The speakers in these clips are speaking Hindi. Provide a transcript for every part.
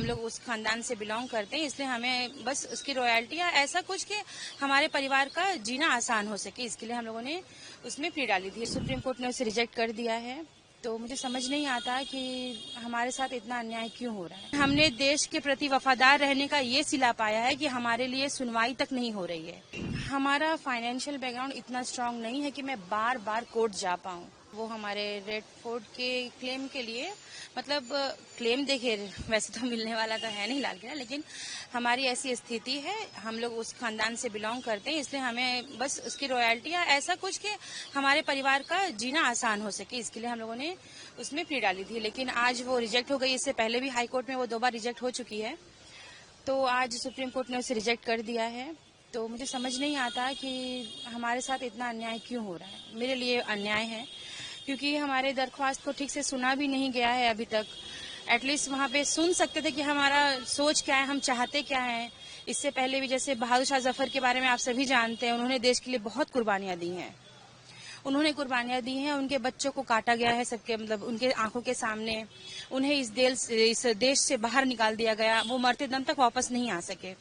हम लोग उस खानदान से बिलोंग करते हैं, इसलिए हमें बस उसकी रॉयल्टी या ऐसा कुछ कि हमारे परिवार का जीना आसान हो सके, इसके लिए हम लोगों ने उसमें प्ली डाली थी। सुप्रीम कोर्ट ने उसे रिजेक्ट कर दिया है, तो मुझे समझ नहीं आता कि हमारे साथ इतना अन्याय क्यों हो रहा है। हमने देश के प्रति वफादार रहने का ये सिला पाया है कि हमारे लिए सुनवाई तक नहीं हो रही है। हमारा फाइनेंशियल बैकग्राउंड इतना स्ट्रांग नहीं है कि मैं बार बार कोर्ट जा पाऊँ। वो हमारे रेड फोर्ट के क्लेम के लिए, मतलब क्लेम देखिए वैसे तो मिलने वाला तो है नहीं लाल किला, लेकिन हमारी ऐसी स्थिति है, हम लोग उस खानदान से बिलोंग करते हैं, इसलिए हमें बस उसकी रॉयल्टी या ऐसा कुछ कि हमारे परिवार का जीना आसान हो सके, इसके लिए हम लोगों ने उसमें प्ली डाली थी। लेकिन आज वो रिजेक्ट हो गई। इससे पहले भी हाई कोर्ट में वो 2 बार रिजेक्ट हो चुकी है, तो आज सुप्रीम कोर्ट ने उसे रिजेक्ट कर दिया है। तो मुझे समझ नहीं आता कि हमारे साथ इतना अन्याय क्यों हो रहा है। मेरे लिए अन्याय है क्योंकि हमारे दरख्वास्त को ठीक से सुना भी नहीं गया है अभी तक। एटलीस्ट वहाँ पे सुन सकते थे कि हमारा सोच क्या है, हम चाहते क्या हैं। इससे पहले भी जैसे बहादुर शाह जफर के बारे में आप सभी जानते हैं, उन्होंने देश के लिए बहुत कुर्बानियां दी हैं। उनके बच्चों को काटा गया है सबके, मतलब उनके आंखों के सामने। उन्हें इस देश से बाहर निकाल दिया गया, वो मरते दम तक वापस नहीं आ सके।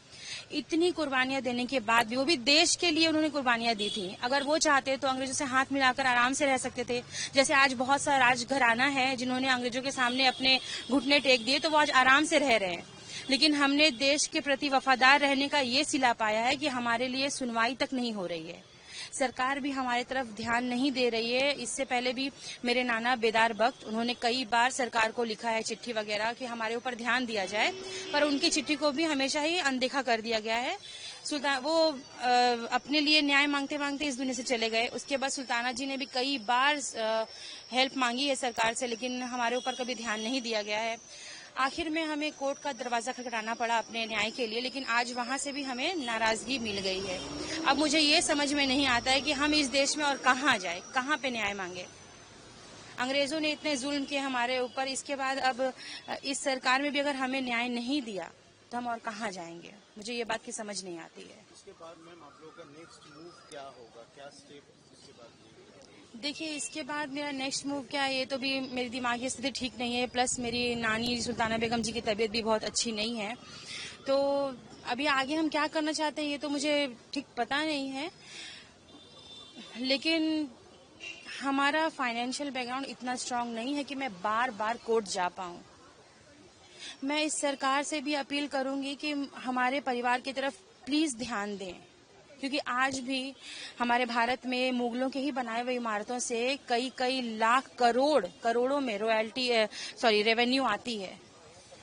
इतनी कुर्बानियां देने के बाद भी, वो भी देश के लिए उन्होंने कुर्बानियां दी थी। अगर वो चाहते तो अंग्रेजों से हाथ मिलाकर आराम से रह सकते थे। जैसे आज बहुत सा राजघराना है जिन्होंने अंग्रेजों के सामने अपने घुटने टेक दिए, तो वो आज आराम से रह रहे हैं। लेकिन हमने देश के प्रति वफादार रहने का ये सिला पाया है कि हमारे लिए सुनवाई तक नहीं हो रही है। सरकार भी हमारी तरफ ध्यान नहीं दे रही है। इससे पहले भी मेरे नाना बेदार बख्त, उन्होंने कई बार सरकार को लिखा है चिट्ठी वगैरह कि हमारे ऊपर ध्यान दिया जाए, पर उनकी चिट्ठी को भी हमेशा ही अनदेखा कर दिया गया है। वो अपने लिए न्याय मांगते मांगते इस दुनिया से चले गए। उसके बाद सुल्ताना जी ने भी कई बार हेल्प मांगी है सरकार से, लेकिन हमारे ऊपर कभी ध्यान नहीं दिया गया है। आखिर में हमें कोर्ट का दरवाजा खटखटाना पड़ा अपने न्याय के लिए, लेकिन आज वहां से भी हमें नाराजगी मिल गई है। अब मुझे ये समझ में नहीं आता है कि हम इस देश में और कहाँ जाए, कहाँ पे न्याय मांगे। अंग्रेजों ने इतने जुल्म किए हमारे ऊपर, इसके बाद अब इस सरकार में भी अगर हमें न्याय नहीं दिया तो हम और कहाँ जाएंगे। मुझे ये बात की समझ नहीं आती है। इसके बाद मैम आप लोगों का नेक्स्ट मूव क्या होगा, क्या स्टेप इसके बाद? देखिए, इसके बाद मेरा नेक्स्ट मूव क्या है, ये तो भी मेरी दिमागी स्थिति ठीक नहीं है, प्लस मेरी नानी सुल्ताना बेगम जी की तबीयत भी बहुत अच्छी नहीं है। तो अभी आगे हम क्या करना चाहते हैं ये तो मुझे ठीक पता नहीं है, लेकिन हमारा फाइनेंशियल बैकग्राउंड इतना स्ट्रांग नहीं है कि मैं बार बार कोर्ट जा पाऊँ। मैं इस सरकार से भी अपील करूंगी कि हमारे परिवार की तरफ प्लीज ध्यान दें, क्योंकि आज भी हमारे भारत में मुगलों के ही बनाए हुए इमारतों से कई लाख करोड़ों में रेवेन्यू आती है।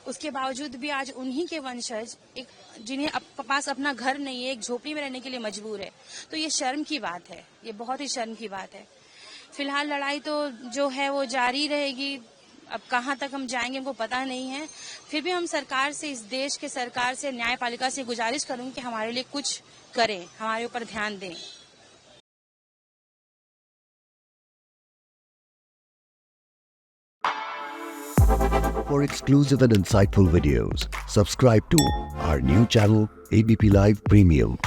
उसके बावजूद भी आज उन्हीं के वंशज जिन्हें पास अपना घर नहीं है, एक झोपड़ी में रहने के लिए मजबूर है। तो ये शर्म की बात है, ये बहुत ही शर्म की बात है। फिलहाल लड़ाई तो जो है वो जारी रहेगी, अब कहाँ तक हम जाएंगे हमको पता नहीं है। फिर भी हम सरकार से, इस देश के सरकार से, न्यायपालिका से गुजारिश करूंगी कि हमारे लिए कुछ करें, हमारे ऊपर ध्यान दें। For exclusive and insightful videos, subscribe to our new channel ABP Live Premium.